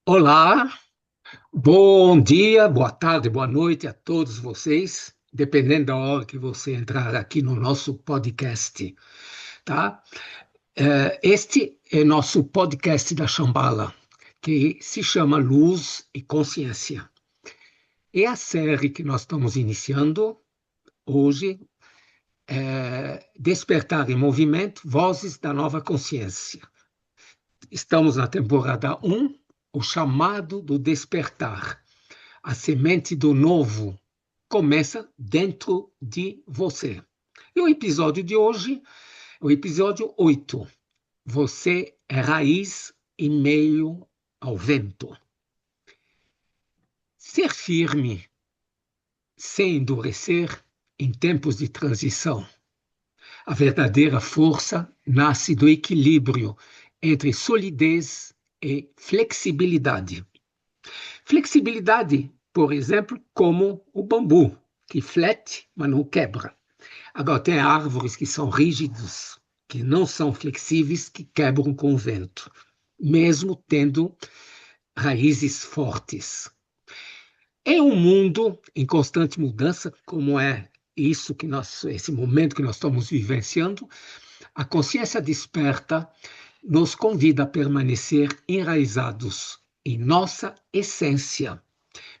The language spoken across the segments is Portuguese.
Olá, bom dia, boa tarde, boa noite a todos vocês, dependendo da hora que você entrar aqui no nosso podcast, tá? Este é nosso podcast da Shambhala, que se chama Luz e Consciência. E a série que nós estamos iniciando hoje é Despertar em Movimento, Vozes da Nova Consciência. Estamos na temporada 1, o chamado do despertar. A semente do novo começa dentro de você. E o episódio de hoje, o episódio 8. Você é raiz em meio ao vento. Ser firme, sem endurecer, em tempos de transição. A verdadeira força nasce do equilíbrio entre solidez e flexibilidade. Flexibilidade, por exemplo, como o bambu, que flete, mas não quebra. Agora, tem árvores que são rígidas, que não são flexíveis, que quebram com o vento, mesmo tendo raízes fortes. Em um mundo em constante mudança, como é esse momento que nós estamos vivenciando, a consciência desperta nos convida a permanecer enraizados em nossa essência,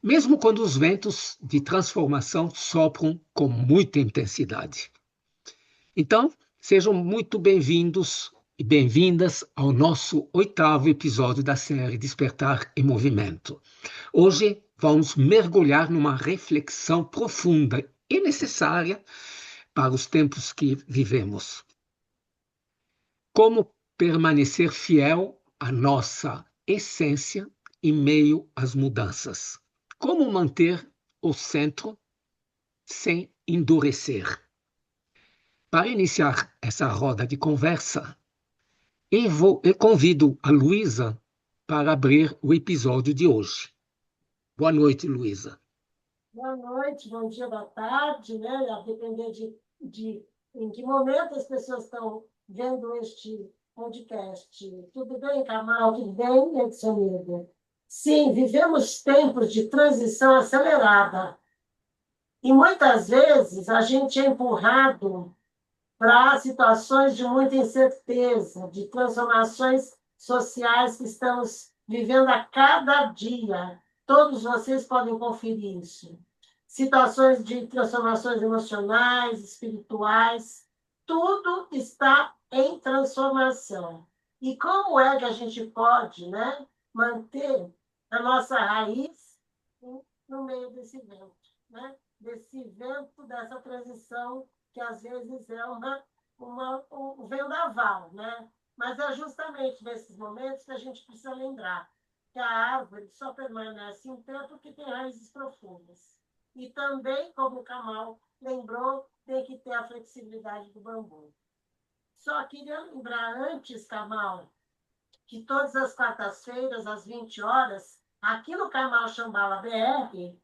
mesmo quando os ventos de transformação sopram com muita intensidade. Então, sejam muito bem-vindos e bem-vindas ao nosso 8º episódio da série Despertar em Movimento. Hoje vamos mergulhar numa reflexão profunda e necessária para os tempos que vivemos. Como permanecer fiel à nossa essência em meio às mudanças? Como manter o centro sem endurecer? Para iniciar essa roda de conversa, eu convido a Luísa para abrir o episódio de hoje. Boa noite, Luísa. Boa noite, bom dia, boa tarde, né? A depender de em que momento as pessoas estão vendo este podcast. Tudo bem, Kamal? Tudo bem, Edson? Sim, vivemos tempos de transição acelerada. E muitas vezes a gente é empurrado para situações de muita incerteza, de transformações sociais que estamos vivendo a cada dia. Todos vocês podem conferir isso. Situações de transformações emocionais, espirituais, tudo está em transformação. E como é que a gente pode, né, manter a nossa raiz no meio desse vento, né? Desse vento, dessa transição que às vezes é um vendaval, né? Mas é justamente nesses momentos que a gente precisa lembrar que a árvore só permanece em pé porque tem raízes profundas. E também, como o Kamal lembrou, tem que ter a flexibilidade do bambu. Só queria lembrar antes, Kamal, que todas as quartas-feiras, às 20 horas, aqui no canal Shambhala BR,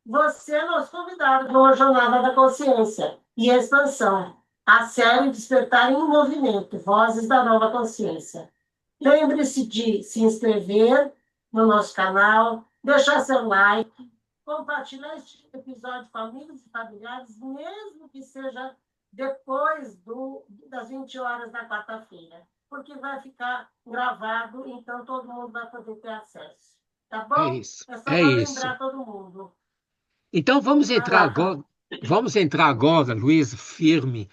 você é nosso convidado para uma jornada da consciência e expansão. A série Despertar em Movimento, Vozes da Nova Consciência. Lembre-se de se inscrever no nosso canal, deixar seu like, compartilhar este episódio com amigos e familiares, mesmo que seja depois das 20 horas da quarta-feira, porque vai ficar gravado, então todo mundo vai poder ter acesso. Tá É bom? isso, É só é para isso. lembrar todo mundo. Então Vai lá, Carlos. vamos entrar agora, Luísa, firme.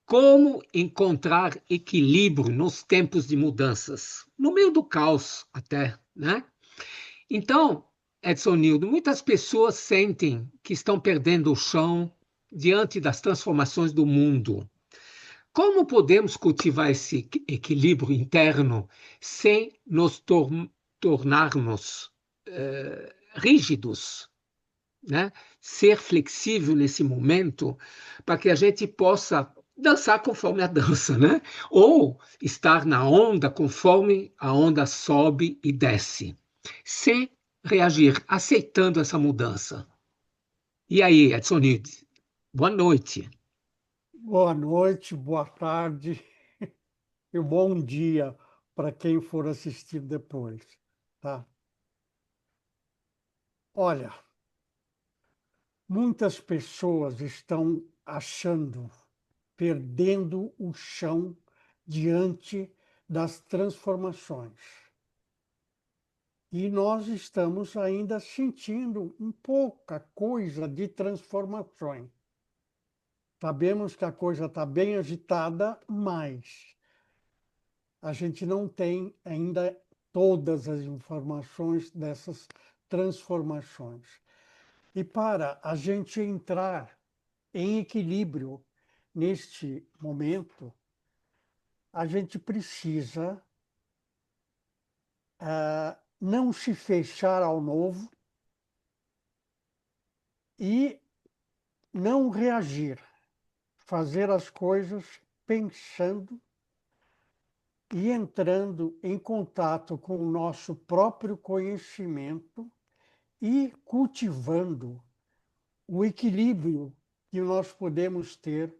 Como encontrar equilíbrio nos tempos de mudanças, no meio do caos até, né? Então, Edson Nildo, muitas pessoas sentem que estão perdendo o chão diante das transformações do mundo. Como podemos cultivar esse equilíbrio interno sem nos tornarmos rígidos, né? Ser flexível nesse momento para que a gente possa dançar conforme a dança, né? Ou estar na onda conforme a onda sobe e desce, sem reagir, aceitando essa mudança. E aí, Edson Nilde, boa noite. Boa noite, boa tarde e bom dia para quem for assistir depois, tá? Olha, muitas pessoas estão achando, perdendo o chão diante das transformações. E nós estamos ainda sentindo pouca coisa de transformações. Sabemos que a coisa está bem agitada, mas a gente não tem ainda todas as informações dessas transformações. E para a gente entrar em equilíbrio neste momento, a gente precisa não se fechar ao novo e não reagir, fazer as coisas pensando e entrando em contato com o nosso próprio conhecimento e cultivando o equilíbrio que nós podemos ter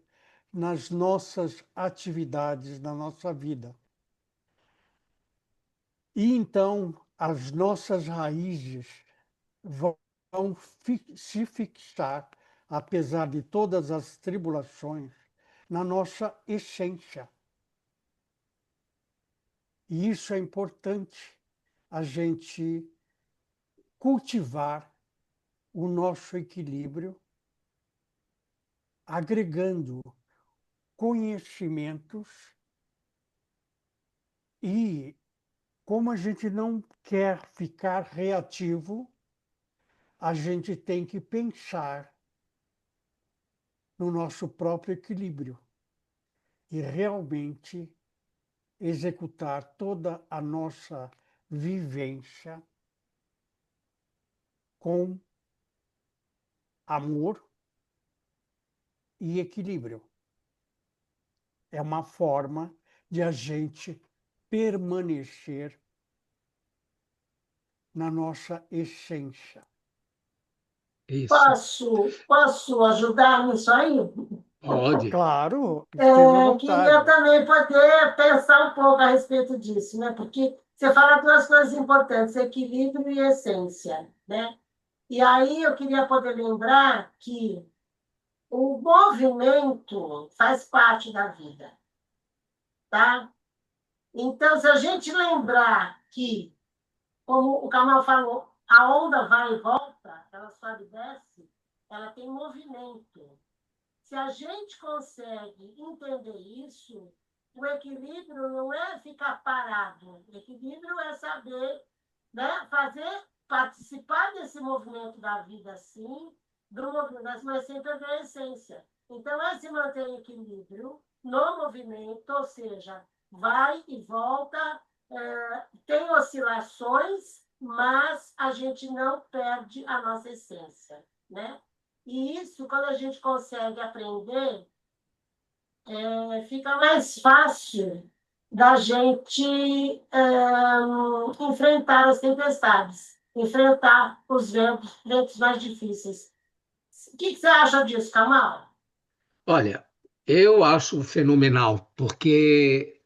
nas nossas atividades, na nossa vida. E então as nossas raízes vão se fixar, apesar de todas as tribulações, na nossa essência. E isso é importante, a gente cultivar o nosso equilíbrio, agregando conhecimentos e, como a gente não quer ficar reativo, a gente tem que pensar no nosso próprio equilíbrio e realmente executar toda a nossa vivência com amor e equilíbrio. É uma forma de a gente permanecer na nossa essência. Isso. Posso ajudar nisso aí? Pode. Claro, esteja à Queria vontade. também poder pensar um pouco a respeito disso, né? Porque você fala duas coisas importantes, equilíbrio e essência, né? E aí eu queria poder lembrar que o movimento faz parte da vida, tá? Então, se a gente lembrar que, como o Kamal falou, a onda vai e volta, ela sobe e desce, ela tem movimento. Se a gente consegue entender isso, o equilíbrio não é ficar parado. O equilíbrio é saber, né, participar desse movimento da vida, sim, do movimento, mas sempre haver a essência. Então, é se manter em equilíbrio no movimento, ou seja, vai e volta, tem oscilações, mas a gente não perde a nossa essência, né? E isso, quando a gente consegue aprender, fica mais fácil da gente enfrentar as tempestades, enfrentar os ventos mais difíceis. O que você acha disso, Kamal? Olha, eu acho fenomenal, porque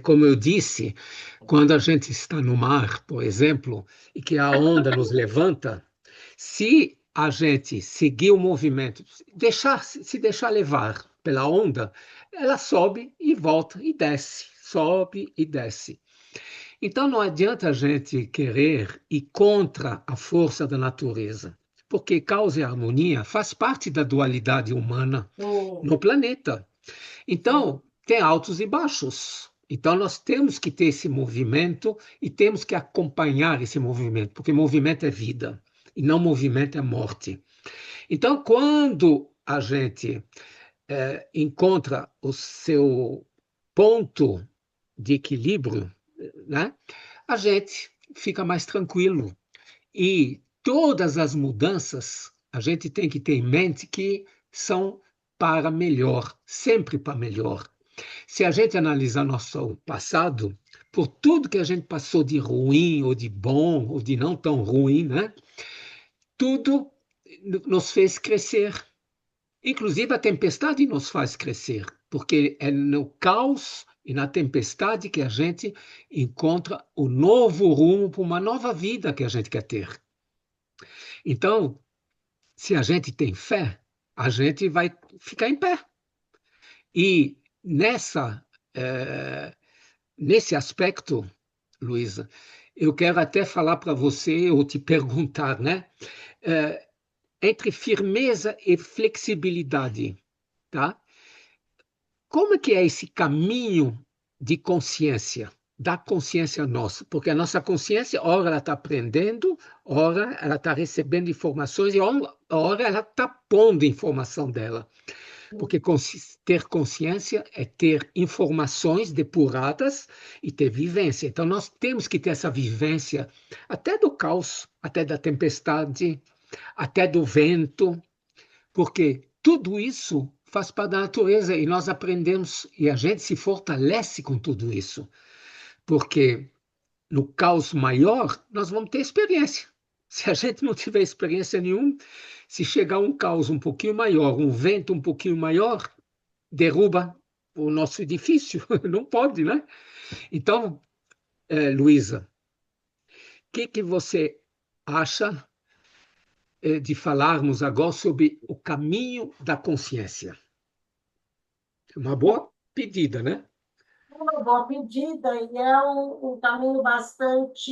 como eu disse, quando a gente está no mar, por exemplo, e que a onda nos levanta, se a gente seguir o movimento, se deixar levar pela onda, ela sobe e volta e desce, sobe e desce. Então não adianta a gente querer ir contra a força da natureza, porque causa e harmonia faz parte da dualidade humana no planeta. Então, tem altos e baixos. Então, nós temos que ter esse movimento e temos que acompanhar esse movimento, porque movimento é vida e não movimento é morte. Então, quando a gente encontra o seu ponto de equilíbrio, né, a gente fica mais tranquilo. E todas as mudanças, a gente tem que ter em mente que são para melhor, sempre para melhor. Se a gente analisar nosso passado, por tudo que a gente passou de ruim, ou de bom, ou de não tão ruim, né? Tudo nos fez crescer. Inclusive a tempestade nos faz crescer, porque é no caos e na tempestade que a gente encontra o novo rumo para uma nova vida que a gente quer ter. Então, se a gente tem fé, a gente vai ficar em pé. E nesse aspecto, Luísa, eu quero até falar para você, ou te perguntar, né? Eh, Entre firmeza e flexibilidade, tá? Como é que é esse caminho de consciência, da consciência nossa? Porque a nossa consciência, ora ela está aprendendo, ora ela está recebendo informações e ora ela está pondo informação dela. Porque ter consciência é ter informações depuradas e ter vivência. Então, nós temos que ter essa vivência até do caos, até da tempestade, até do vento, porque tudo isso faz parte da natureza e nós aprendemos e a gente se fortalece com tudo isso, porque no caos maior nós vamos ter experiência. Se a gente não tiver experiência nenhuma, se chegar um caos um pouquinho maior, um vento um pouquinho maior, derruba o nosso edifício. Não pode, né? Então, Luísa, o que você acha de falarmos agora sobre o caminho da consciência? Uma boa pedida, né? Uma boa pedida e é um caminho bastante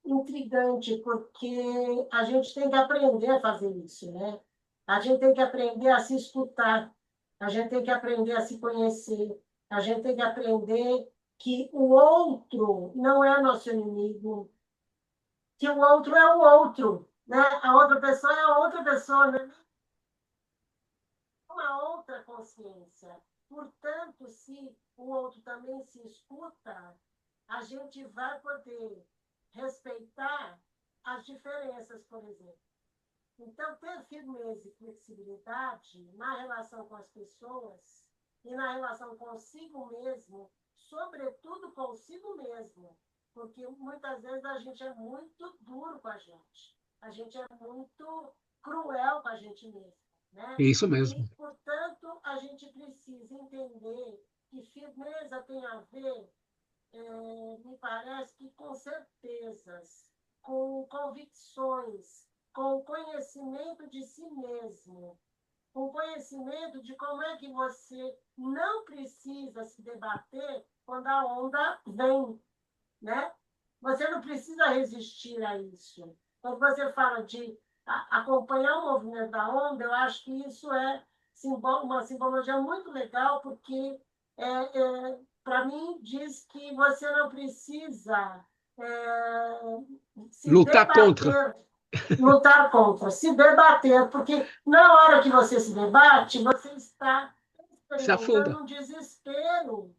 intrigante, porque a gente tem que aprender a fazer isso, né? A gente tem que aprender a se escutar, a gente tem que aprender a se conhecer, a gente tem que aprender que o outro não é nosso inimigo, que o outro é o outro, né? A outra pessoa é a outra pessoa, né? Uma outra consciência. Portanto, se o outro também se escuta, a gente vai poder respeitar as diferenças, por exemplo. Então, ter firmeza e flexibilidade na relação com as pessoas e na relação consigo mesmo, sobretudo consigo mesmo, porque muitas vezes a gente é muito duro com a gente é muito cruel com a gente mesmo, né? É isso E, mesmo. portanto, a gente precisa entender que firmeza tem a ver, me parece que com certezas, com convicções, com conhecimento de si mesmo, com conhecimento de como é que você não precisa se debater quando a onda vem, né? Você não precisa resistir a isso. Quando você fala de acompanhar o movimento da onda, eu acho que isso é uma simbologia muito legal, porque, para mim, diz que você não precisa se Lutar contra, debater, lutar contra, se debater, porque na hora que você se debate, você está se afunda. experimentando um desespero.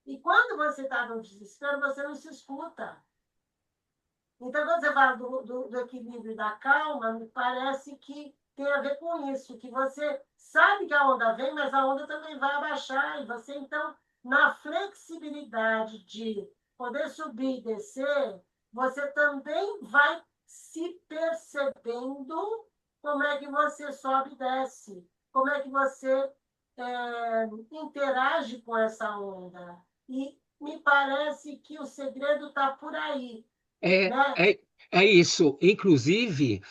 E quando você está no desespero, você não se escuta. Então, quando você fala do equilíbrio e da calma, me parece que tem a ver com isso, que você sabe que a onda vem, mas a onda também vai abaixar. E você, então, na flexibilidade de poder subir e descer, você também vai se percebendo como é que você sobe e desce, como é que você interage com essa onda. E me parece que o segredo está por aí, É, né? é, é isso. Inclusive,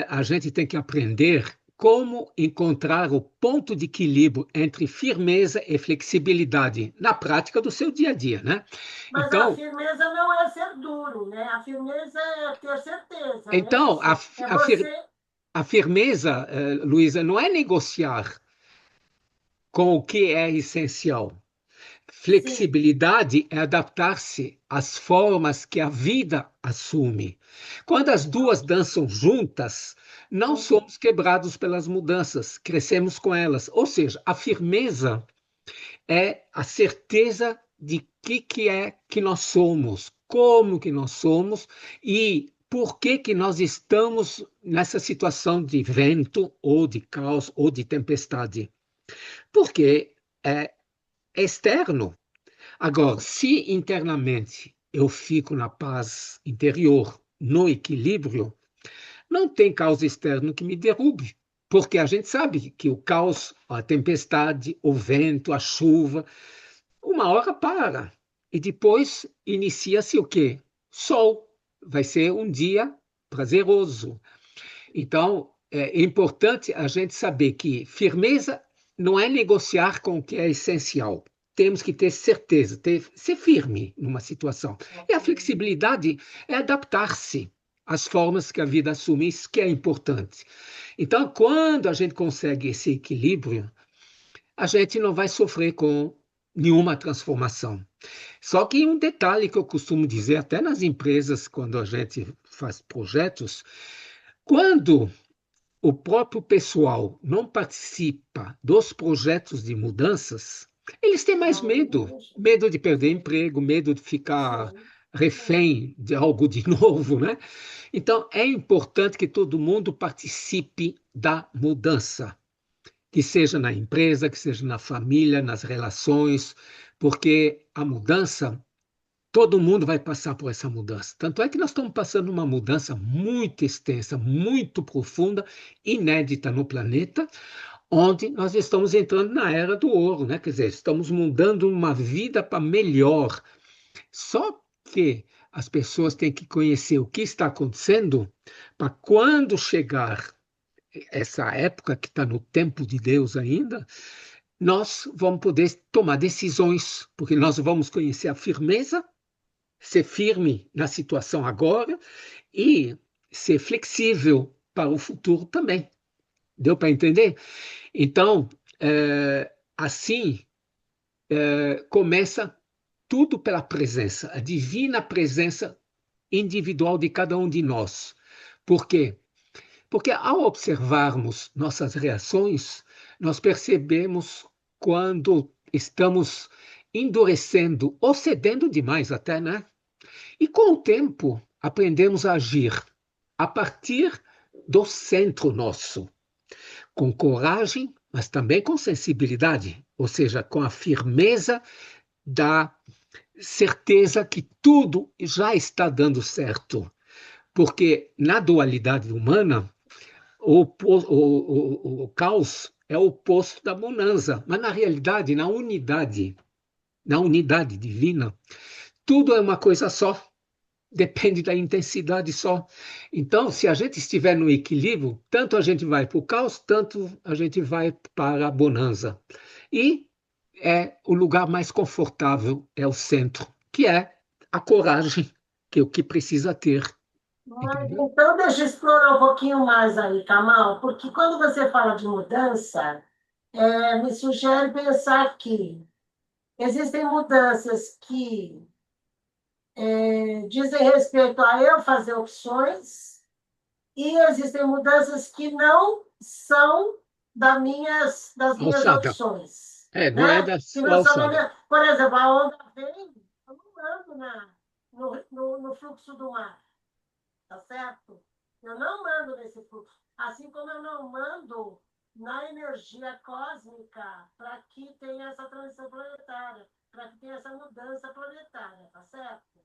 a gente tem que aprender como encontrar o ponto de equilíbrio entre firmeza e flexibilidade na prática do seu dia a dia, né? Mas a Então, firmeza não é ser duro, né? A firmeza é ter certeza, não é então isso? É a, fir- você. a firmeza, Luísa, não é negociar com o que é essencial. Sim, Flexibilidade é adaptar-se às formas que a vida assume. Quando as duas ótimo. dançam juntas, não Uhum. somos quebrados pelas mudanças, crescemos com elas. Ou seja, a firmeza é a certeza de que é que nós somos, como que nós somos e por que nós estamos nessa situação de vento ou de caos ou de tempestade. Porque é externo. Agora, se internamente eu fico na paz interior, no equilíbrio, não tem causa externa que me derrube, porque a gente sabe que o caos, a tempestade, o vento, a chuva, uma hora para e depois inicia-se o quê? Sol. vai ser um dia prazeroso. Então, é importante a gente saber que firmeza não é negociar com o que é essencial. Temos que ter certeza, ser firme numa situação. E a flexibilidade é adaptar-se às formas que a vida assume, isso que é importante. Então, quando a gente consegue esse equilíbrio, a gente não vai sofrer com nenhuma transformação. Só que um detalhe que eu costumo dizer, até nas empresas, quando a gente faz projetos, quando o próprio pessoal não participa dos projetos de mudanças, eles têm mais medo. Medo de perder emprego, medo de ficar refém de algo de novo, né? Então, é importante que todo mundo participe da mudança, que seja na empresa, que seja na família, nas relações, porque a mudança, todo mundo vai passar por essa mudança. Tanto é que nós estamos passando uma mudança muito extensa, muito profunda, inédita no planeta, onde nós estamos entrando na era do ouro, né? Quer dizer, estamos mudando uma vida para melhor. Só que as pessoas têm que conhecer o que está acontecendo para quando chegar essa época que está no tempo de Deus ainda, nós vamos poder tomar decisões, porque nós vamos conhecer a firmeza, ser firme na situação agora e ser flexível para o futuro também. Deu para entender? Então, assim, começa tudo pela presença, a divina presença individual de cada um de nós. Por quê? Porque ao observarmos nossas reações, nós percebemos quando estamos endurecendo ou cedendo demais até, né? E com o tempo aprendemos a agir a partir do centro nosso, com coragem, mas também com sensibilidade, ou seja, com a firmeza da certeza que tudo já está dando certo. Porque na dualidade humana, o caos é o oposto da bonança, mas na realidade, na unidade divina, tudo é uma coisa só, depende da intensidade só. Então, se a gente estiver no equilíbrio, tanto a gente vai para o caos, tanto a gente vai para a bonança. E o lugar mais confortável é o centro, que é a coragem, que é o que precisa ter. Então, deixa eu explorar um pouquinho mais aí, Kamal, porque quando você fala de mudança, me sugere pensar que existem mudanças que dizem respeito a eu fazer opções e existem mudanças que não são das minhas Alçada. opções. Não é da sua alçada. Por exemplo, a onda vem, eu não ando no fluxo do mar, tá certo? Eu não mando nesse fluxo. Assim como eu não mando na energia cósmica para que tenha essa transição planetária, para que tenha essa mudança planetária, tá certo?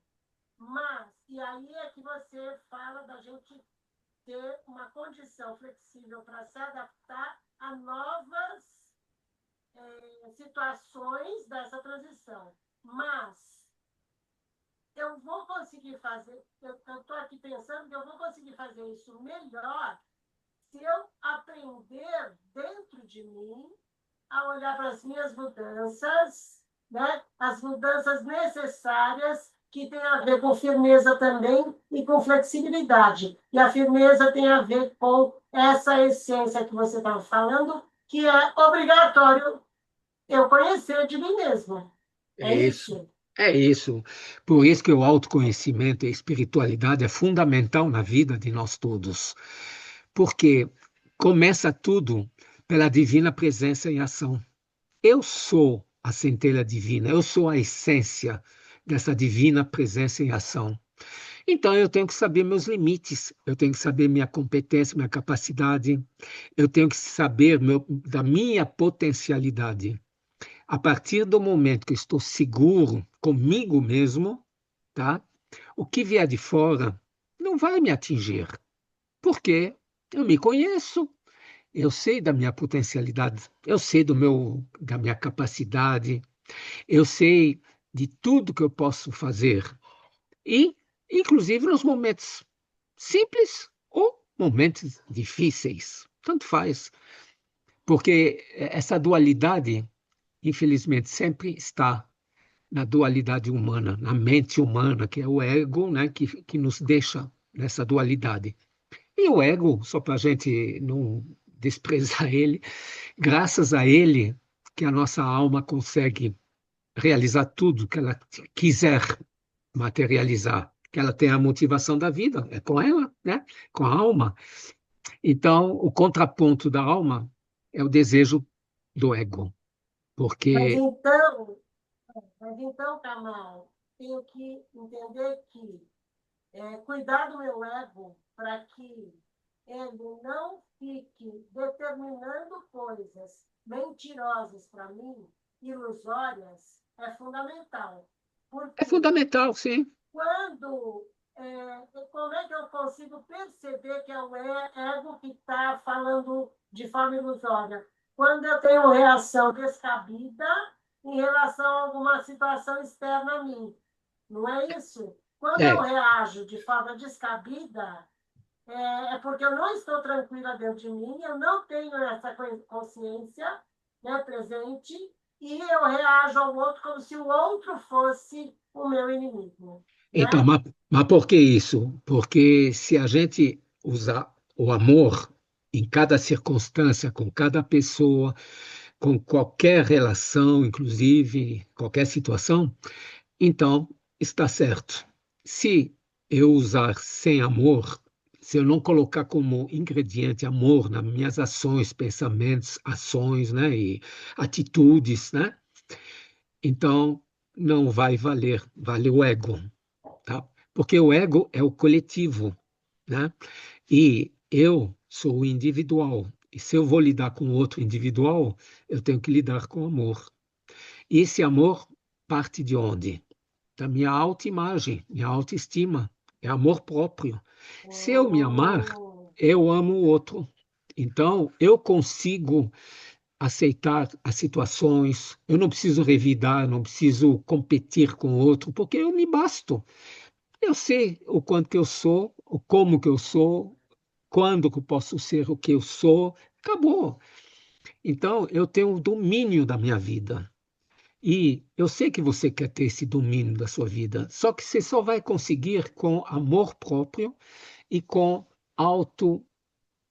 Mas, e aí é que você fala da gente ter uma condição flexível para se adaptar a novas situações dessa transição. Mas eu vou conseguir fazer, eu estou aqui pensando que eu vou conseguir fazer isso melhor se eu aprender dentro de mim a olhar para as minhas mudanças, né? As mudanças necessárias, que tem a ver com firmeza também e com flexibilidade. E a firmeza tem a ver com essa essência que você estava falando, que é obrigatório eu conhecer de mim mesmo. É isso. É isso. Por isso que o autoconhecimento e a espiritualidade é fundamental na vida de nós todos. Porque começa tudo pela divina presença em ação. Eu sou a centelha divina, eu sou a essência dessa divina presença em ação. Então eu tenho que saber meus limites, eu tenho que saber minha competência, minha capacidade, eu tenho que saber da minha potencialidade. A partir do momento que eu estou seguro comigo mesmo, tá? O que vier de fora não vai me atingir, porque eu me conheço, eu sei da minha potencialidade, eu sei da minha capacidade, eu sei de tudo que eu posso fazer. E inclusive nos momentos simples ou momentos difíceis, tanto faz, porque essa dualidade, infelizmente, sempre está na dualidade humana, na mente humana, que é o ego, né, que nos deixa nessa dualidade. E o ego, só para a gente não desprezar ele, graças a ele que a nossa alma consegue realizar tudo que ela quiser materializar, que ela tem a motivação da vida, é com ela, né? Com a alma. Então, o contraponto da alma é o desejo do ego, Mas porque então, mas então, Kamal, tenho que entender que cuidar do meu ego para que ele não fique determinando coisas mentirosas para mim, ilusórias, é fundamental. é Porque fundamental, sim. quando. Como é que eu consigo perceber que é o ego que está falando de forma ilusória? Quando eu tenho reação descabida em relação a alguma situação externa a mim. Não é isso? Quando eu É, reajo de forma descabida, porque eu não estou tranquila dentro de mim, eu não tenho essa consciência, né, presente, e eu reajo ao outro como se o outro fosse o meu inimigo. então, Né? mas por que isso? Porque se a gente usar o amor em cada circunstância, com cada pessoa, com qualquer relação, inclusive qualquer situação, então está certo. Se eu usar sem amor, se eu não colocar como ingrediente amor nas minhas ações, pensamentos, ações, né, e atitudes, né, então não vai valer, vale o ego, tá? Porque o ego é o coletivo, né? E eu sou o individual. E se eu vou lidar com outro individual, eu tenho que lidar com amor. E esse amor parte de onde? Da minha autoimagem, minha autoestima, é amor próprio. Se eu me amar, Hum, eu amo o outro. Então, eu consigo aceitar as situações, eu não preciso revidar, não preciso competir com o outro, porque eu me basto. Eu sei o quanto que eu sou, o como que eu sou, quando que eu posso ser o que eu sou, acabou. Então, eu tenho o domínio da minha vida. E eu sei que você quer ter esse domínio da sua vida, só que você só vai conseguir com amor próprio e com auto,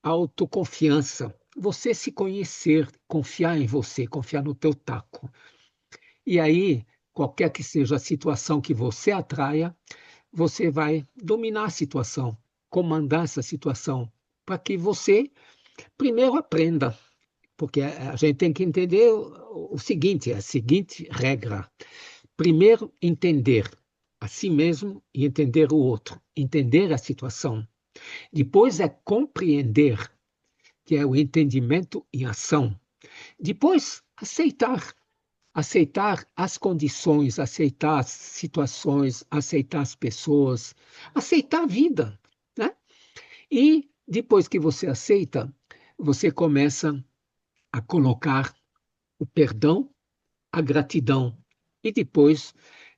autoconfiança. Você se conhecer, confiar em você, confiar no teu taco. E aí, qualquer que seja a situação que você atraia, você vai dominar a situação, comandar essa situação, para que você primeiro aprenda, porque a gente tem que entender o seguinte, a seguinte regra. Primeiro, entender a si mesmo e entender o outro, entender a situação. Depois é compreender, que é o entendimento em ação. Depois, aceitar as condições, aceitar as situações, aceitar as pessoas, aceitar a vida, né? E depois que você aceita, você começa a colocar o perdão, a gratidão. E depois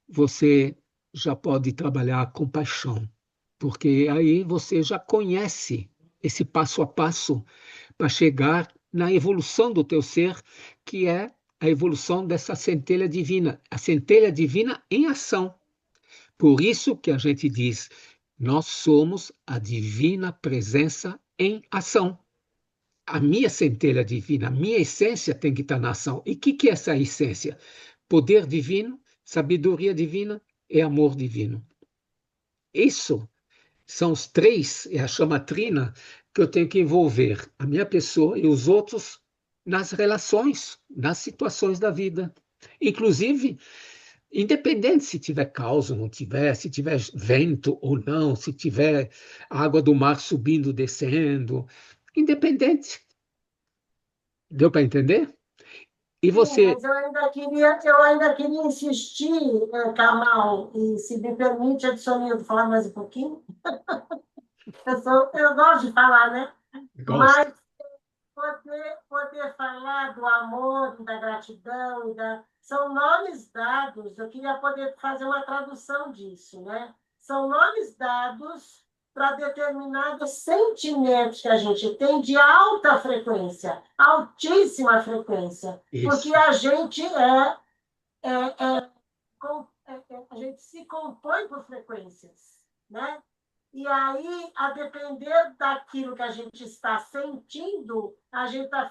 você já pode trabalhar a compaixão, porque aí você já conhece esse passo a passo para chegar na evolução do teu ser, que é a evolução dessa centelha divina, a centelha divina em ação. Por isso que a gente diz, nós somos a divina presença em ação. A minha centelha divina, a minha essência tem que estar na ação. E o que é essa essência? Poder divino, sabedoria divina e amor divino. Isso são os três, é a chama trina, que eu tenho que envolver a minha pessoa e os outros nas relações, nas situações da vida. Inclusive, independente se tiver caos ou não tiver, se tiver vento ou não, se tiver água do mar subindo, descendo, independente. Deu para entender? E sim, você, mas eu ainda queria insistir, Kamal, e se me permite, adicionar falar mais um pouquinho. Eu gosto de falar, né? gosta? Mas poder falar do amor, da gratidão, são nomes dados. Eu queria poder fazer uma tradução disso, né? são nomes dados para determinados sentimentos que a gente tem de alta frequência, altíssima frequência, porque Isso. a gente a gente se compõe por frequências, né? E aí, a depender daquilo que a gente está sentindo, a gente está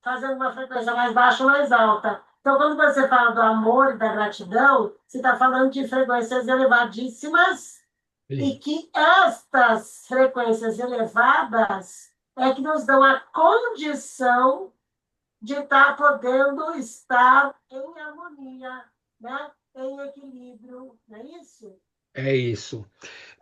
fazendo uma frequência mais baixa ou mais alta. Então, quando você fala do amor e da gratidão, você está falando de frequências elevadíssimas e Sim. que estas frequências elevadas é que nos dão a condição de estar podendo estar em harmonia, né? Em equilíbrio, não é isso? É isso.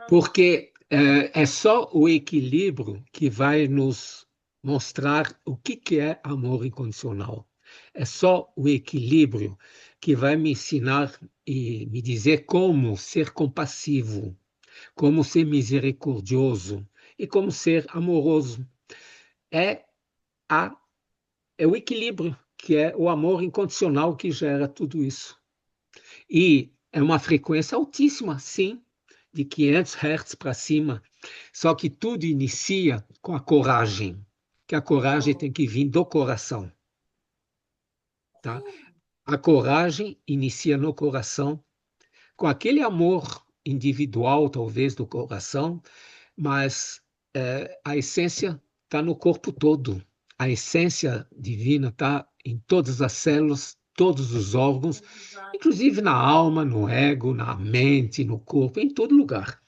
Porque é só o equilíbrio que vai nos mostrar o que é amor incondicional. É só o equilíbrio que vai me ensinar e me dizer como ser compassivo, como ser misericordioso e como ser amoroso. É, a, é o equilíbrio, que é o amor incondicional que gera tudo isso. E é uma frequência altíssima, sim, de 500 Hz para cima. Só que tudo inicia com a coragem, que a coragem tem que vir do coração, tá? A coragem inicia no coração, com aquele amor individual, talvez, do coração, mas a essência está no corpo todo. A essência divina está em todas as células, todos os órgãos, inclusive na alma, no ego, na mente, no corpo, em todo lugar.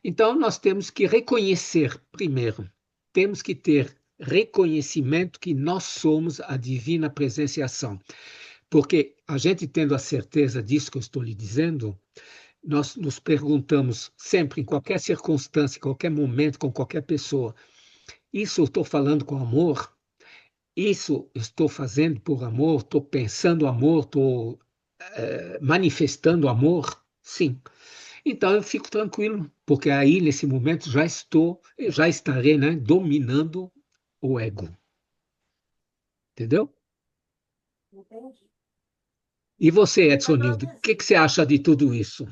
Então, nós temos que reconhecer, primeiro, temos que ter reconhecimento que nós somos a divina presença e ação. Porque a gente tendo a certeza disso que eu estou lhe dizendo, nós nos perguntamos sempre, em qualquer circunstância, em qualquer momento, com qualquer pessoa, isso eu estou falando com amor? Isso eu estou fazendo por amor? Estou pensando amor? Estou manifestando amor? Sim. Então eu fico tranquilo, porque aí nesse momento já estarei, né, dominando o ego, entendeu? Entendi. E você, Edson Mas não Nildo, o que desista. você acha de tudo isso?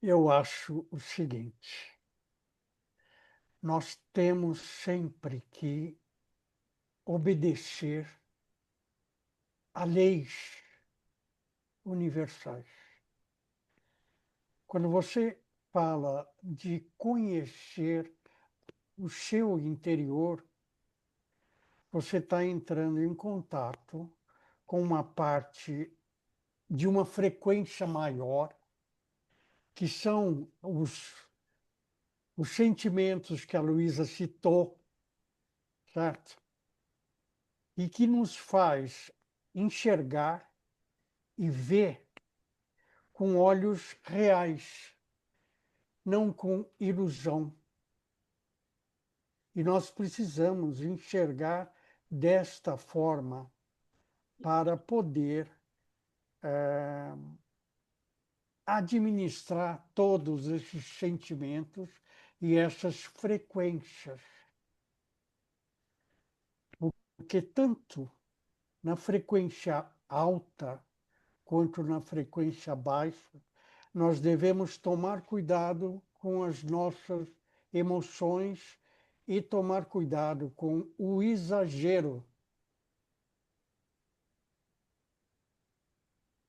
Eu acho o seguinte: nós temos sempre que obedecer a leis universais. Quando você fala de conhecer o seu interior, você está entrando em contato com uma parte de uma frequência maior, que são os sentimentos que a Luísa citou, certo? E que nos faz enxergar e ver com olhos reais, não com ilusão. E nós precisamos enxergar desta forma para poder administrar todos esses sentimentos e essas frequências. Porque tanto na frequência alta quanto na frequência baixa, nós devemos tomar cuidado com as nossas emoções e tomar cuidado com o exagero.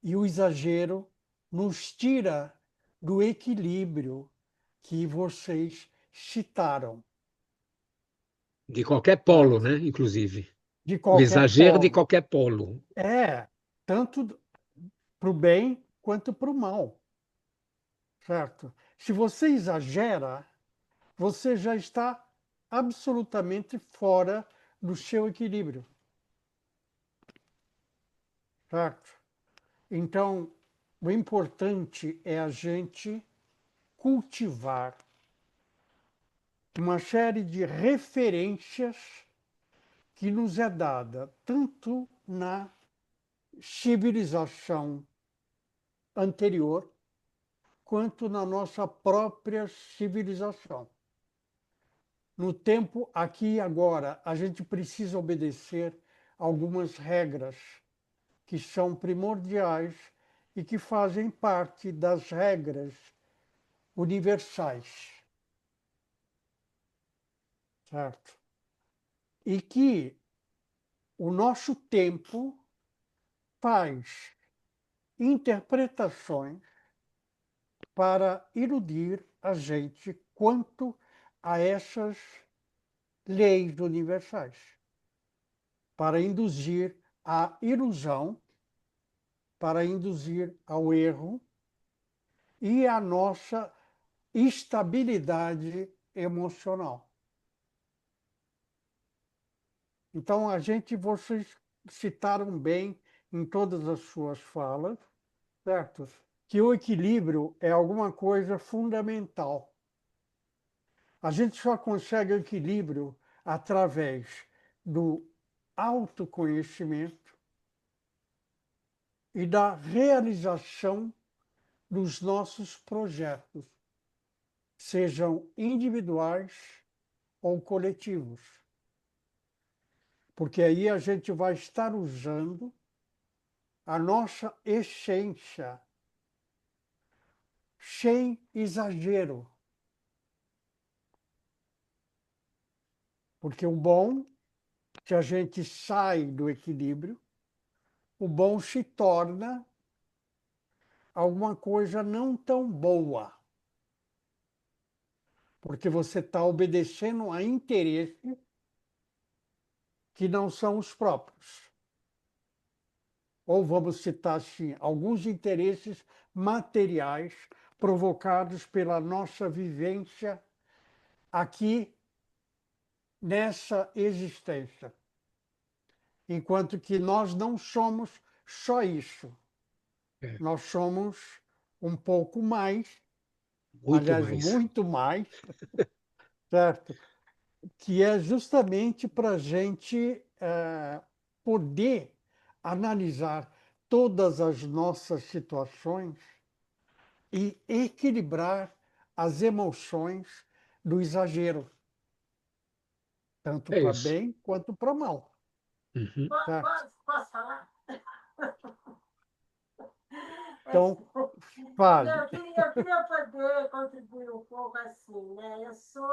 E o exagero nos tira do equilíbrio que vocês citaram, De qualquer polo, certo? né, inclusive. De O qualquer exagero de polo. qualquer polo. Tanto para o bem quanto para o mal, certo? Se você exagera, você já está absolutamente fora do seu equilíbrio, certo? Então, o importante é a gente cultivar uma série de referências que nos é dada tanto na civilização anterior quanto na nossa própria civilização. No tempo aqui e agora, a gente precisa obedecer algumas regras que são primordiais e que fazem parte das regras universais, certo? E que o nosso tempo faz interpretações para iludir a gente quanto a essas leis universais, para induzir à ilusão, para induzir ao erro e à nossa estabilidade emocional. Então, vocês citaram bem em todas as suas falas, certo? Que o equilíbrio é alguma coisa fundamental. A gente só consegue o equilíbrio através do autoconhecimento e da realização dos nossos projetos, sejam individuais ou coletivos. Porque aí a gente vai estar usando a nossa essência sem exagero. Porque o bom, se a gente sai do equilíbrio, o bom se torna alguma coisa não tão boa. Porque você está obedecendo a interesses que não são os próprios. Ou vamos citar assim, alguns interesses materiais provocados pela nossa vivência aqui nessa existência. Enquanto que nós não somos só isso. É, Nós somos um pouco mais, muito aliás, mais. muito mais, certo? Que é justamente para a gente poder analisar todas as nossas situações e equilibrar as emoções do exagero, tanto É para isso. bem quanto para mal, Uhum. certo? Posso falar? Então, Não, fale. eu queria poder contribuir um pouco assim, né? Eu sou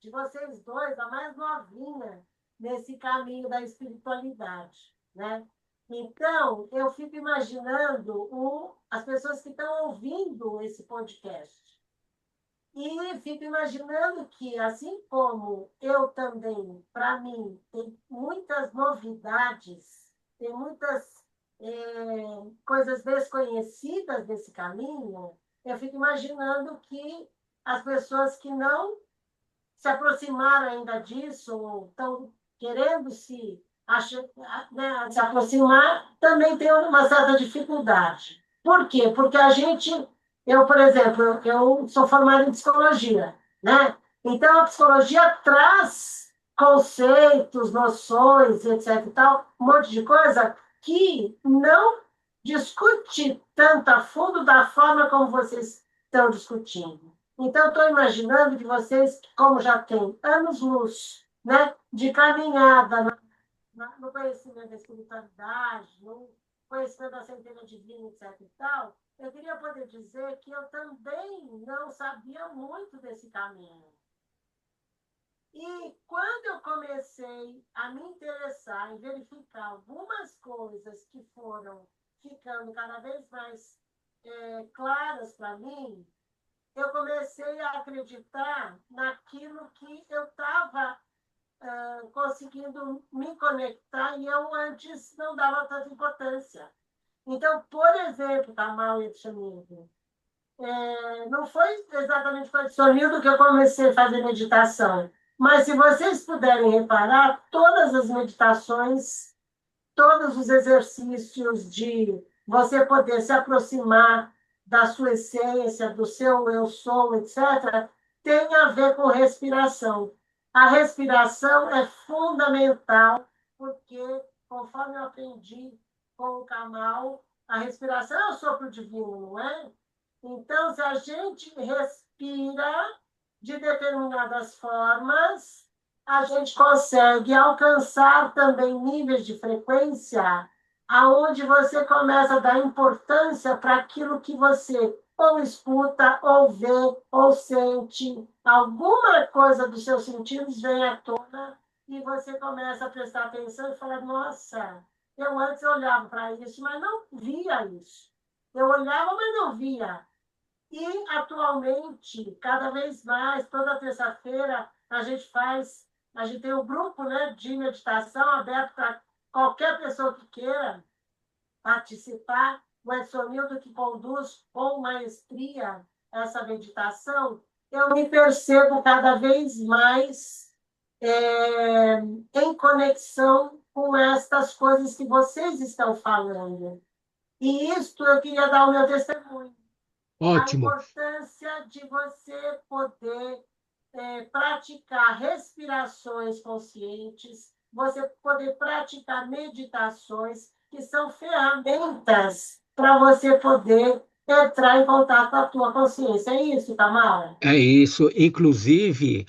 de vocês dois, a mais novinha nesse caminho da espiritualidade, né? Então, eu fico imaginando as pessoas que estão ouvindo esse podcast. E fico imaginando que, assim como eu também, para mim, tem muitas novidades, tem muitas coisas desconhecidas desse caminho, eu fico imaginando que as pessoas que não se aproximaram ainda disso, ou estão querendo né, se aproximar, também tem uma certa dificuldade. Por quê? Porque eu, por exemplo, eu sou formada em psicologia, né? Então, a psicologia traz conceitos, noções, etc. e tal, um monte de coisa que não discute tanto a fundo da forma como vocês estão discutindo. Então, estou imaginando que vocês, como já têm anos-luz, né, de caminhada no conhecimento da espiritualidade, no conhecimento da centelha divina, etc. e tal, eu queria poder dizer que eu também não sabia muito desse caminho. E quando eu comecei a me interessar em verificar algumas coisas que foram ficando cada vez mais claras para mim, eu comecei a acreditar naquilo que eu estava conseguindo me conectar e eu antes não dava tanta importância. Então, por exemplo, Tamal e Etchamildo, não foi exatamente com o Etchamildo que eu comecei a fazer meditação, mas se vocês puderem reparar, todas as meditações, todos os exercícios de você poder se aproximar da sua essência, do seu eu sou, etc., tem a ver com respiração. A respiração é fundamental, porque, conforme eu aprendi com o Kamal, a respiração é o sopro divino, não é? Então, se a gente respira de determinadas formas, a gente consegue alcançar também níveis de frequência aonde você começa a dar importância para aquilo que você ou escuta, ou vê, ou sente. Alguma coisa dos seus sentidos vem à tona e você começa a prestar atenção e falar, nossa, eu antes olhava para isso, mas não via isso. Eu olhava, mas não via. E, atualmente, cada vez mais, toda terça-feira, a gente tem um grupo, né, de meditação aberto para qualquer pessoa que queira participar. O Edson Nildo, que conduz com maestria essa meditação, eu me percebo cada vez mais em conexão com estas coisas que vocês estão falando. E isto eu queria dar o meu testemunho. A Ótimo. importância de você poder praticar respirações conscientes, você poder praticar meditações, que são ferramentas para você poder entrar em contato com a tua consciência. É isso, Tamara? É isso. Inclusive,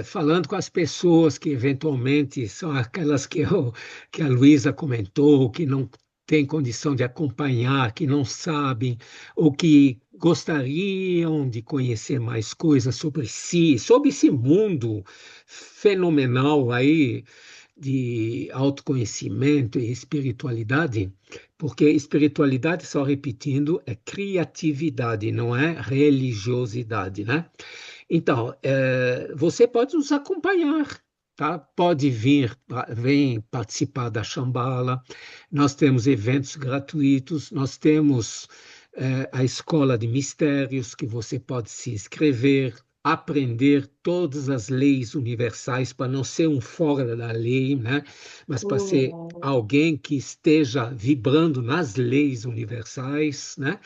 falando com as pessoas que eventualmente são aquelas que a Luísa comentou, que não têm condição de acompanhar, que não sabem, ou que gostariam de conhecer mais coisas sobre si, sobre esse mundo fenomenal aí de autoconhecimento e espiritualidade, porque espiritualidade, só repetindo, é criatividade, não é religiosidade, né? Então, você pode nos acompanhar, tá? Pode vir, vem participar da Shambhala. Nós temos eventos gratuitos, nós temos a Escola de Mistérios, que você pode se inscrever, aprender todas as leis universais, para não ser um fora da lei, né? Mas para ser alguém que esteja vibrando nas leis universais, né?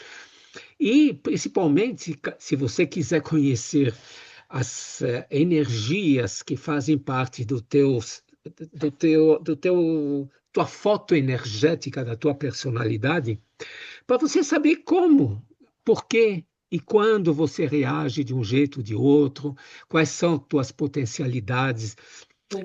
E, principalmente, se você quiser conhecer as energias que fazem parte tua foto energética da tua personalidade, para você saber como, por quê e quando você reage de um jeito ou de outro, quais são tuas potencialidades,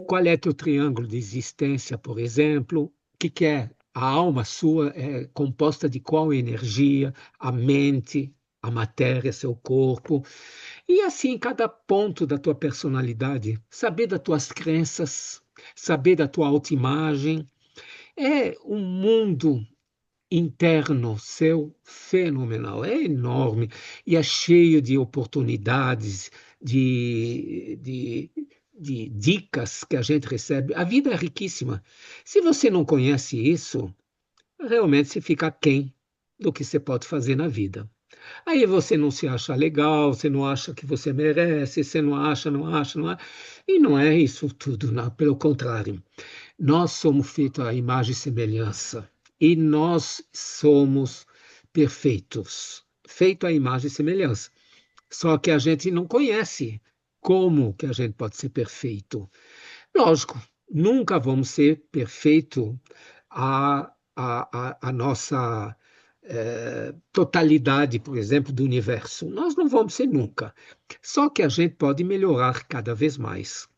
qual é teu triângulo de existência, por exemplo, o que é a alma sua, é composta de qual energia, a mente, a matéria, seu corpo, e assim cada ponto da tua personalidade, saber das tuas crenças, saber da tua autoimagem, é um mundo interno seu fenomenal, é enorme e é cheio de oportunidades, de, de, de dicas que a gente recebe. A vida é riquíssima. Se você não conhece isso, realmente você fica aquém do que você pode fazer na vida. Aí você não se acha legal, você não acha que você merece, você não acha, não acha, não acha. E não é isso tudo, não. Pelo contrário. Nós somos feitos à imagem e semelhança. E nós somos perfeitos, feito à imagem e semelhança. Só que a gente não conhece como que a gente pode ser perfeito. Lógico, nunca vamos ser perfeito a nossa totalidade, por exemplo, do universo. Nós não vamos ser nunca. Só que a gente pode melhorar cada vez mais.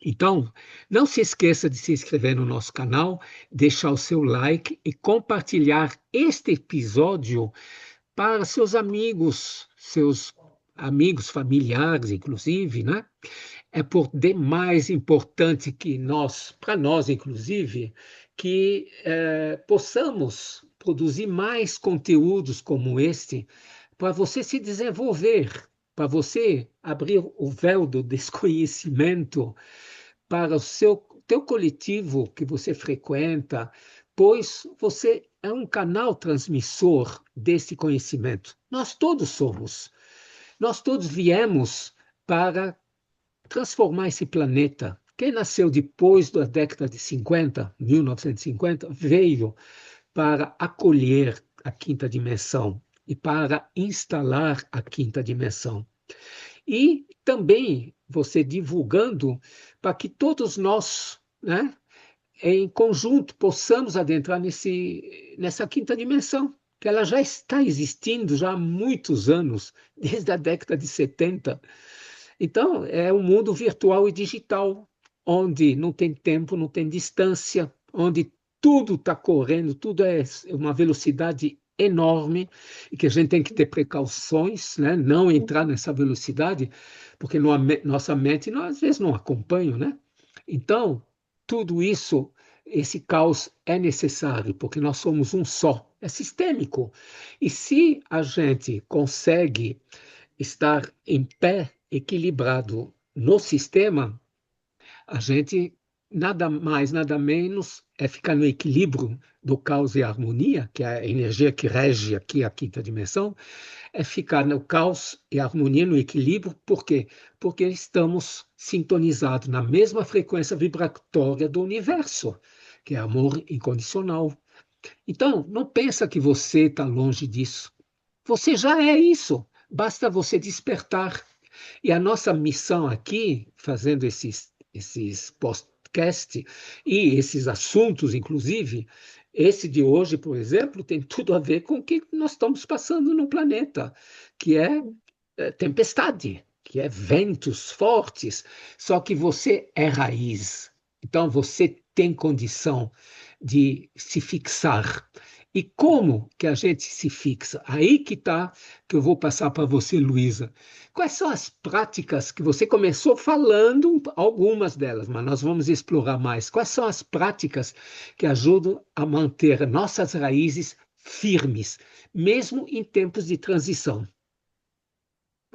Então, não se esqueça de se inscrever no nosso canal, deixar o seu like e compartilhar este episódio para seus amigos, familiares, inclusive, né? É por demais importante que para nós, inclusive, que possamos produzir mais conteúdos como este para você se desenvolver, para você abrir o véu do desconhecimento para o teu coletivo que você frequenta, pois você é um canal transmissor desse conhecimento. Nós todos somos. Nós todos viemos para transformar esse planeta. Quem nasceu depois da década de 50, 1950, veio para acolher a quinta dimensão e para instalar a quinta dimensão. E também você divulgando para que todos nós, né, em conjunto, possamos adentrar nessa quinta dimensão, que ela já está existindo já há muitos anos, desde a década de 70. Então, é um mundo virtual e digital, onde não tem tempo, não tem distância, onde tudo está correndo, tudo é uma velocidade enorme e que a gente tem que ter precauções, né? Não entrar nessa velocidade, porque nossa mente, às vezes, não acompanha, né? Então, tudo isso, esse caos é necessário, porque nós somos um só, é sistêmico. E se a gente consegue estar em pé, equilibrado no sistema, a gente nada mais, nada menos é ficar no equilíbrio do caos e harmonia, que é a energia que rege aqui a quinta dimensão, é ficar no caos e harmonia, no equilíbrio, por quê? Porque estamos sintonizados na mesma frequência vibratória do universo, que é amor incondicional. Então, não pensa que você está longe disso. Você já é isso. Basta você despertar. E a nossa missão aqui, fazendo esses podcasts e esses assuntos, inclusive, esse de hoje, por exemplo, tem tudo a ver com o que nós estamos passando no planeta, que é tempestade, que é ventos fortes. Só que você é raiz. Então, você tem condição de se fixar. E como que a gente se fixa? Aí que está, que eu vou passar para você, Luísa. Quais são as práticas que você começou falando, algumas delas, mas nós vamos explorar mais. Quais são as práticas que ajudam a manter nossas raízes firmes, mesmo em tempos de transição?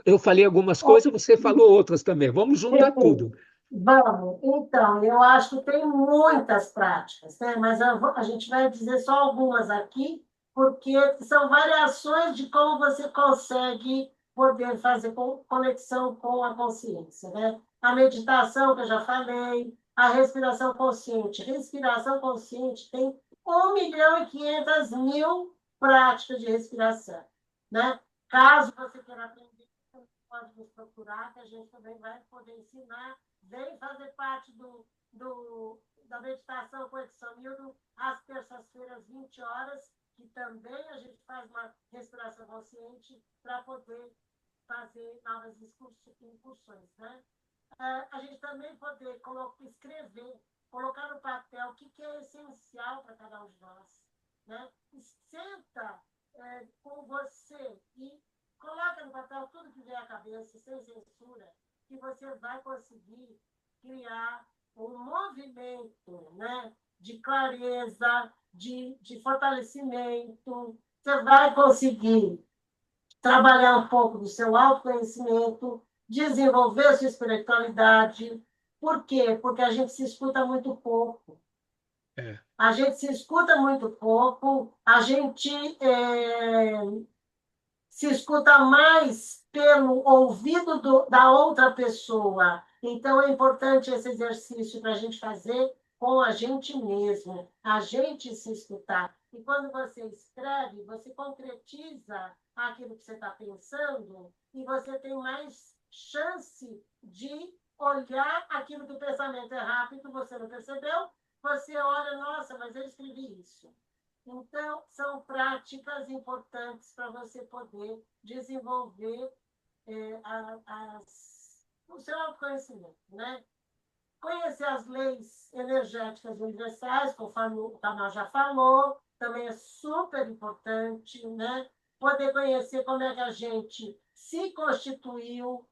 Eu falei algumas coisas, você falou outras também. Vamos juntar tudo. Vamos. Então, eu acho que tem muitas práticas, né? Mas a gente vai dizer só algumas aqui, porque são variações de como você consegue poder fazer conexão com a consciência, né? A meditação, que eu já falei, a respiração consciente. Respiração consciente tem 1.500.000 práticas de respiração, né? Caso você queira aprender, pode nos procurar, que a gente também vai poder ensinar. Vem fazer parte da meditação com Edson às terças-feiras, 20 horas, que também a gente faz uma respiração consciente para poder fazer novas incursões. Né? A gente também poder escrever, colocar no papel o que é essencial para cada um de nós. Né? E senta com você e coloca no papel tudo que vier à cabeça, sem censura, que você vai conseguir criar um movimento, né, de clareza, de fortalecimento. Você vai conseguir trabalhar um pouco do seu autoconhecimento, desenvolver sua espiritualidade. Por quê? Porque a gente se escuta muito pouco. A gente se escuta muito pouco, a gente se escuta mais pelo ouvido da outra pessoa. Então, é importante esse exercício para a gente fazer com a gente mesmo, a gente se escutar. E quando você escreve, você concretiza aquilo que você está pensando e você tem mais chance de olhar aquilo que o pensamento é rápido, você não percebeu, você olha, nossa, mas eu escrevi isso. Então, são práticas importantes para você poder desenvolver o seu autoconhecimento, né? Conhecer as leis energéticas universais, conforme o Kamal já falou, também é super importante, né? Poder conhecer como é que a gente se constituiu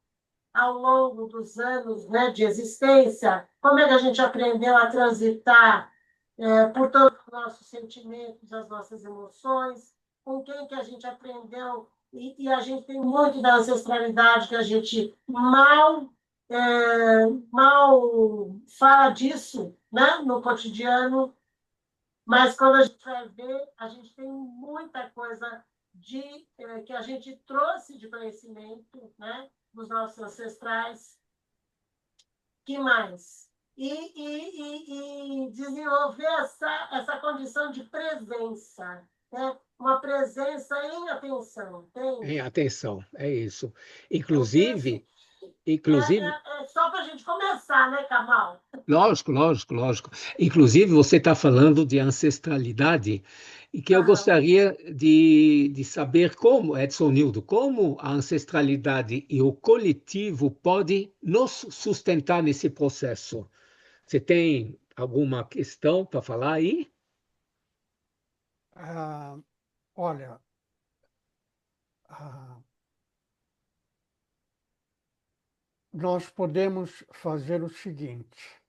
ao longo dos anos, né, de existência, como é que a gente aprendeu a transitar por todos os nossos sentimentos, as nossas emoções, com quem que a gente aprendeu, e a gente tem muito da ancestralidade que a gente mal fala disso, né, no cotidiano, mas quando a gente vai ver, a gente tem muita coisa que a gente trouxe de conhecimento, né, dos nossos ancestrais. Que mais? E desenvolver essa condição de presença, né? Uma presença em atenção, Em entende? atenção, é isso. Porque assim, Inclusive, é só para a gente começar, né, Kamal? lógico, lógico, lógico. Inclusive, você está falando de ancestralidade e que eu Aham. gostaria de saber como, Edson Nildo, como a ancestralidade e o coletivo podem nos sustentar nesse processo. Você tem alguma questão para falar aí? Olha, ah, nós podemos fazer o seguinte: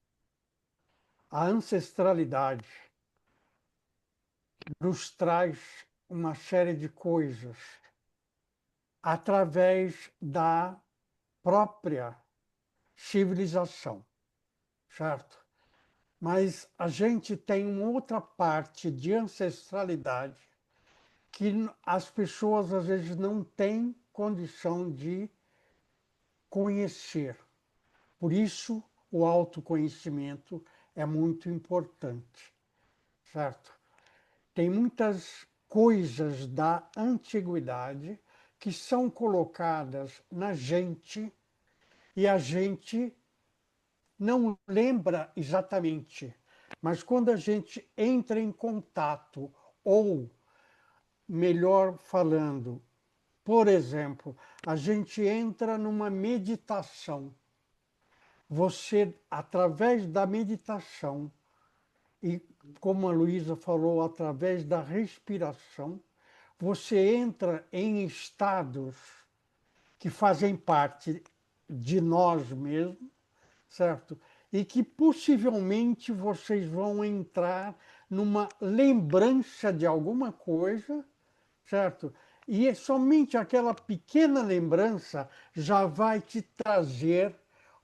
a ancestralidade nos traz uma série de coisas através da própria civilização, certo? Mas a gente tem uma outra parte de ancestralidade que as pessoas às vezes não têm condição de conhecer. Por isso, o autoconhecimento é muito importante, certo? Tem muitas coisas da antiguidade que são colocadas na gente e a gente não lembra exatamente. Mas quando a gente entra em contato, ou melhor falando, por exemplo, a gente entra numa meditação. Você, através da meditação, e como a Luísa falou, através da respiração, você entra em estados que fazem parte de nós mesmos, certo? E que possivelmente vocês vão entrar numa lembrança de alguma coisa, certo? E somente aquela pequena lembrança já vai te trazer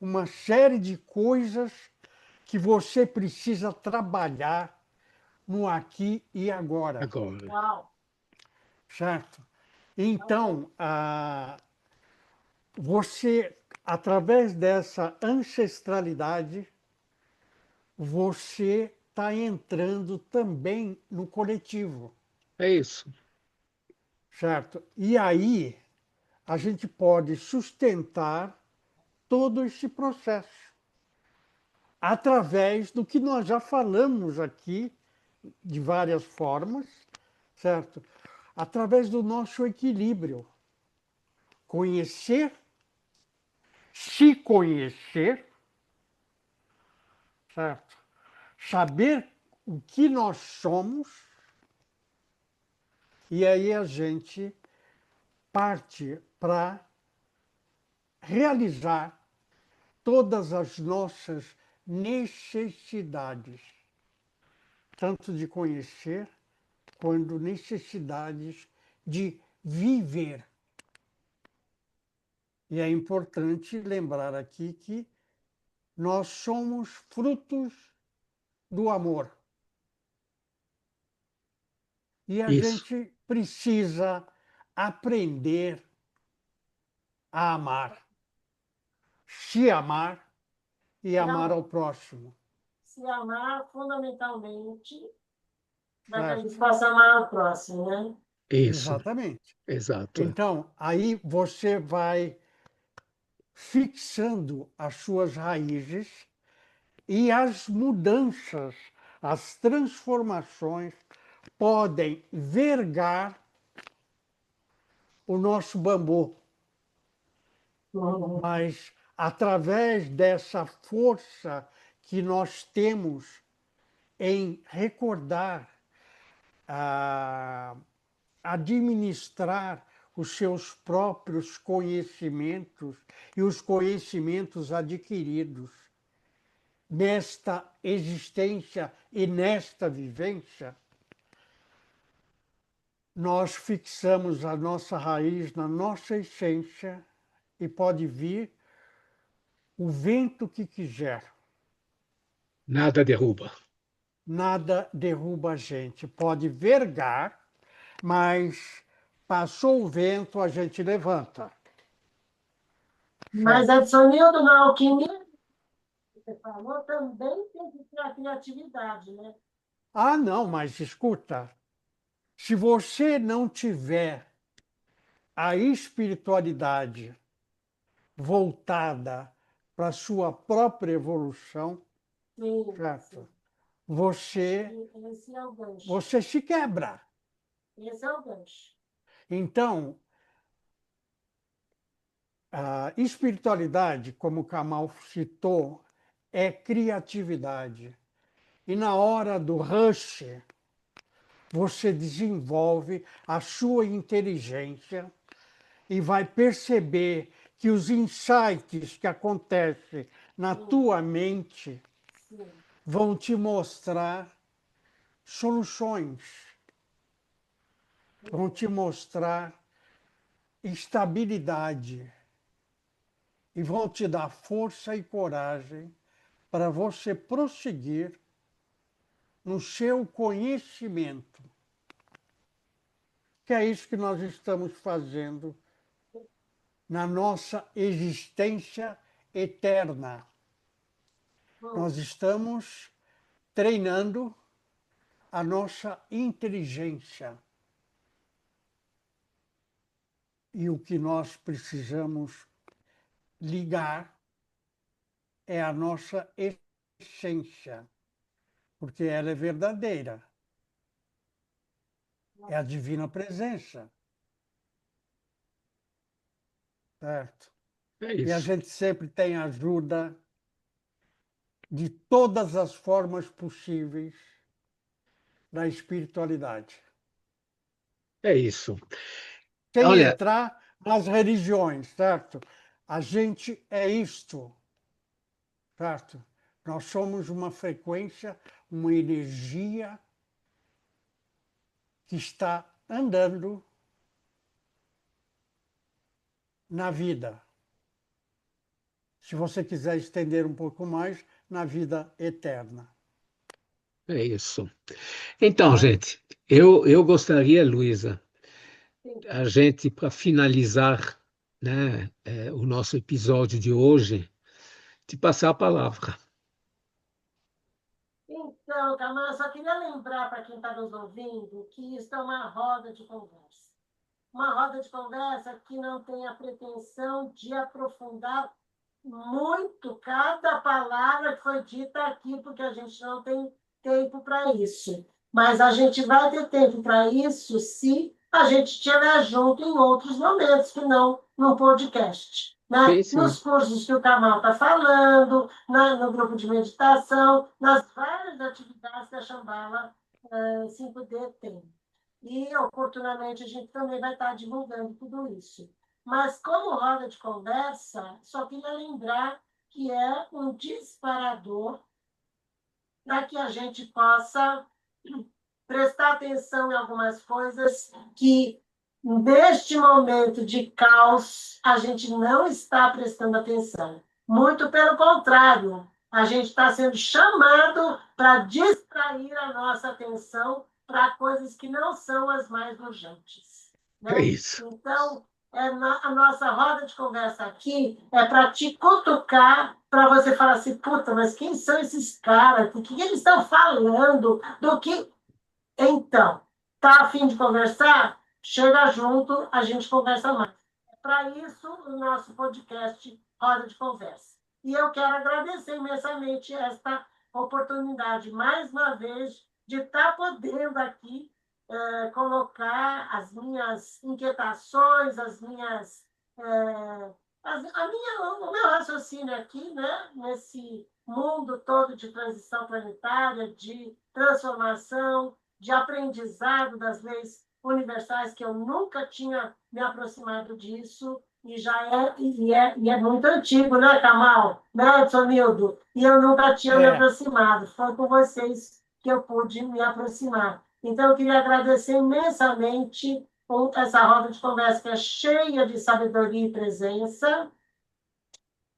uma série de coisas que você precisa trabalhar no aqui e agora, Agora. Uau! certo? Então, você, através dessa ancestralidade, você está entrando também no coletivo, É isso. certo? E aí a gente pode sustentar todo esse processo através do que nós já falamos aqui de várias formas, certo? Através do nosso equilíbrio. Conhecer, se conhecer, certo? Saber o que nós somos, e aí a gente parte para realizar todas as nossas necessidades, tanto de conhecer quanto necessidades de viver. E é importante lembrar aqui que nós somos frutos do amor. E a Isso. gente precisa aprender a amar, se amar e amar ao próximo, Se amar fundamentalmente para que a gente certo? possa amar o próximo, né? Isso. Exatamente. Exato. Então, aí você vai fixando as suas raízes e as mudanças, as transformações podem vergar o nosso bambu, Uhum. mas através dessa força que nós temos em recordar, administrar os seus próprios conhecimentos e os conhecimentos adquiridos nesta existência e nesta vivência, nós fixamos a nossa raiz na nossa essência e pode vir o vento que quiser. Nada derruba. Nada derruba a gente. Pode vergar, mas passou o vento, a gente levanta. Mas, Certo? Edsonildo, na alquimia, que você falou, também tem que ter a criatividade, né? Ah, não, mas escuta, se você não tiver a espiritualidade voltada para a sua própria evolução, Sim, certo? sim. Você, Esse é o gancho. você se quebra. Esse é o gancho. Então, a espiritualidade, como o Kamal citou, é criatividade. E na hora do rush, você desenvolve a sua inteligência e vai perceber que os insights que acontecem na tua mente sim, vão te mostrar soluções, vão te mostrar estabilidade e vão te dar força e coragem para você prosseguir no seu conhecimento, que é isso que nós estamos fazendo na nossa existência eterna. Nós estamos treinando a nossa inteligência. E o que nós precisamos ligar é a nossa essência, porque ela é verdadeira. É a divina presença, certo? É E a isso. gente sempre tem ajuda de todas as formas possíveis da espiritualidade. É isso. Sem Olha, entrar nas religiões, certo? A gente é isto, certo? Nós somos uma frequência, uma energia que está andando na vida. Se você quiser estender um pouco mais, na vida eterna. é isso. Então, Tá? gente, eu gostaria, Luísa, sim. a gente, para finalizar, né, o nosso episódio de hoje, te passar a palavra. Então, Camila, eu só queria lembrar para quem está nos ouvindo que isso é uma roda de conversa. Uma roda de conversa que não tem a pretensão de aprofundar muito cada palavra que foi dita aqui, porque a gente não tem tempo para isso. Mas a gente vai ter tempo para isso se a gente estiver junto em outros momentos, que não no podcast. Né? Sim, sim. Nos cursos que o Kamal está falando, no grupo de meditação, nas várias atividades que a Shambhala 5D tem. E, oportunamente, a gente também vai estar divulgando tudo isso. Mas, como roda de conversa, só queria lembrar que é um disparador para que a gente possa prestar atenção em algumas coisas que, neste momento de caos, a gente não está prestando atenção. Muito pelo contrário, a gente está sendo chamado para distrair a nossa atenção para coisas que não são as mais urgentes. É Né? isso. Então, a nossa roda de conversa aqui é para te cutucar, para você falar assim, puta, mas quem são esses caras? O que eles estão falando? Do que então, tá a fim de conversar? Chega junto, a gente conversa mais. É para isso o nosso podcast Roda de Conversa. E eu quero agradecer imensamente esta oportunidade, mais uma vez, de estar podendo aqui colocar as minhas inquietações, as minhas. O meu raciocínio aqui, né, nesse mundo todo de transição planetária, de transformação, de aprendizado das leis universais, que eu nunca tinha me aproximado disso, e é muito antigo, né, Kamal? Né, Edson Nildo? E eu nunca tinha me É, aproximado. Foi com vocês que eu pude me aproximar. Então, eu queria agradecer imensamente por essa roda de conversa que é cheia de sabedoria e presença,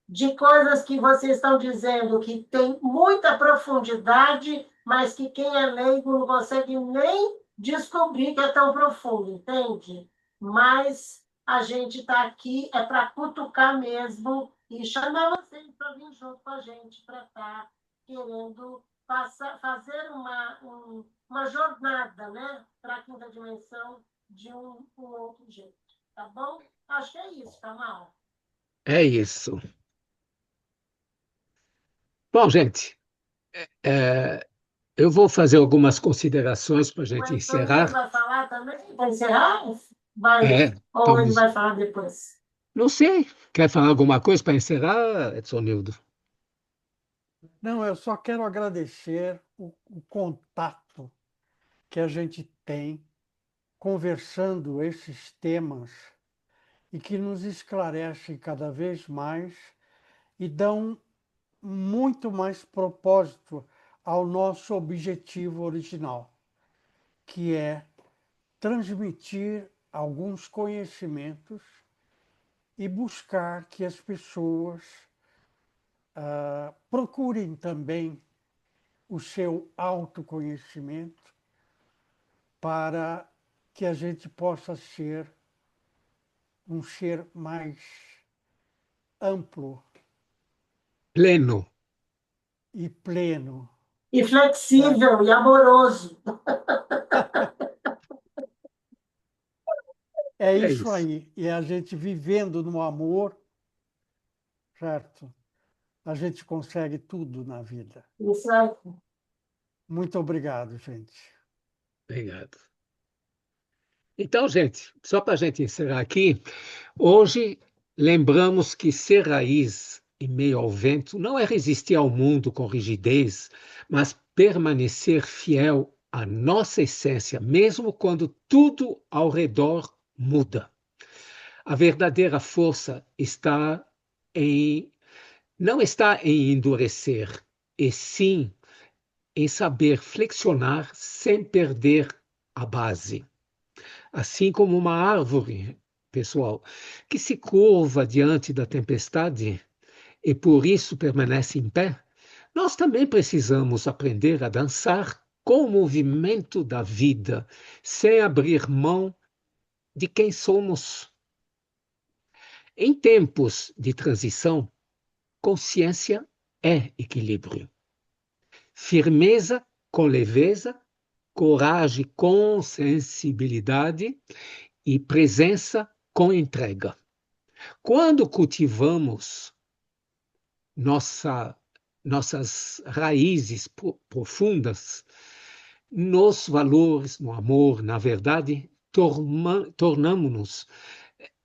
de coisas que vocês estão dizendo que tem muita profundidade, mas que quem é leigo não consegue nem descobrir que é tão profundo, entende? Mas a gente está aqui é para cutucar mesmo e chamar vocês para vir junto com a gente, para estar querendo fazer uma jornada, né, para a quinta dimensão de um outro jeito. Tá bom? Acho que é isso, Kamal. É isso. Bom, gente, é, eu vou fazer algumas considerações para a O gente Edson Nildo encerrar. vai falar também? Vai encerrar? Vai, É, ou ele vamos. vai falar depois? Não sei. Quer falar alguma coisa para encerrar, Edson Nildo? não, eu só quero agradecer o contato que a gente tem conversando esses temas e que nos esclarecem cada vez mais e dão muito mais propósito ao nosso objetivo original, que é transmitir alguns conhecimentos e buscar que as pessoas procurem também o seu autoconhecimento para que a gente possa ser um ser mais amplo Pleno. e pleno. E flexível e amoroso. É É isso isso. aí. E a gente vivendo no amor, certo? A gente consegue tudo na vida. Isso aí. Muito obrigado, gente. Obrigado. Então, gente, só para a gente encerrar aqui, hoje lembramos que ser raiz em meio ao vento não é resistir ao mundo com rigidez, mas permanecer fiel à nossa essência, mesmo quando tudo ao redor muda. A verdadeira força não está em endurecer, e sim em saber flexionar sem perder a base. Assim como uma árvore, pessoal, que se curva diante da tempestade e por isso permanece em pé, nós também precisamos aprender a dançar com o movimento da vida, sem abrir mão de quem somos. Em tempos de transição, consciência é equilíbrio. Firmeza com leveza, coragem com sensibilidade e presença com entrega. Quando cultivamos nossas raízes profundas nos valores, no amor, na verdade, tornamos-nos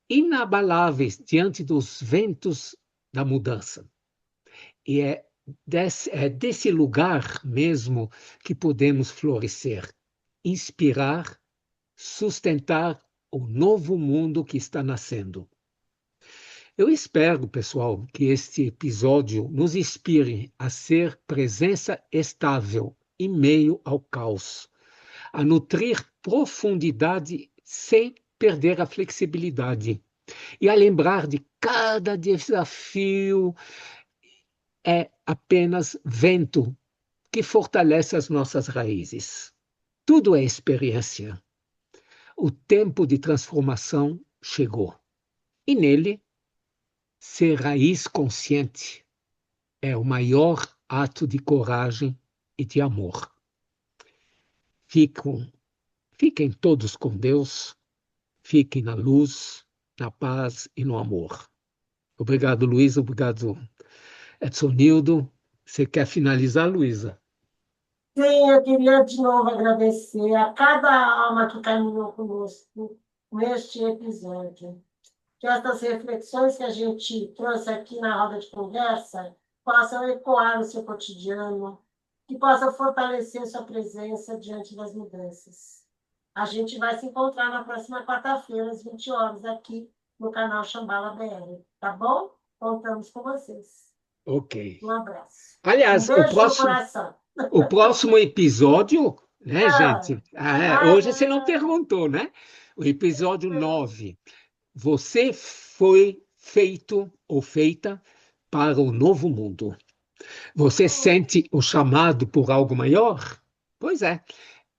inabaláveis diante dos ventos da mudança. E é desse lugar mesmo que podemos florescer, inspirar, sustentar o novo mundo que está nascendo. Eu espero, pessoal, que este episódio nos inspire a ser presença estável em meio ao caos, a nutrir profundidade sem perder a flexibilidade e a lembrar de cada desafio é apenas vento que fortalece as nossas raízes. Tudo é experiência. O tempo de transformação chegou. E nele, ser raiz consciente é o maior ato de coragem e de amor. Fiquem todos com Deus, fiquem na luz, na paz e no amor. Obrigado, Luísa. Obrigado, Edson Nildo. Você quer finalizar, Luísa? Sim, eu queria de novo agradecer a cada alma que caminhou conosco neste episódio. Que essas reflexões que a gente trouxe aqui na roda de conversa possam ecoar no seu cotidiano, que possam fortalecer sua presença diante das mudanças. A gente vai se encontrar na próxima quarta-feira, às 20 horas, aqui no canal Xambala BR. Tá bom? Contamos com vocês. Ok. Um abraço. Um Aliás, beijo no coração. o próximo episódio, né, Ah, gente? ah, Hoje você não perguntou, né? O episódio 9. Você foi feito ou feita para o novo mundo. Você sente o chamado por algo maior? Pois é,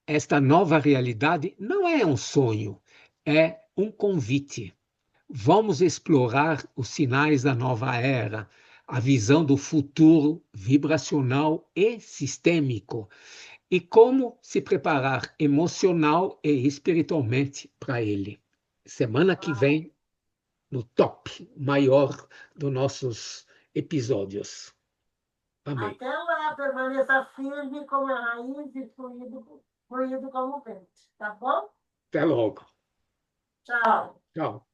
esta nova realidade não é um sonho, é um convite. Vamos explorar os sinais da nova era, a visão do futuro vibracional e sistêmico, e como se preparar emocional e espiritualmente para ele. Semana que vem, no top maior dos nossos episódios. Amém. até lá, permaneça firme como a raiz e fluido como o vento. Tá bom? Até logo. Tchau. Tchau.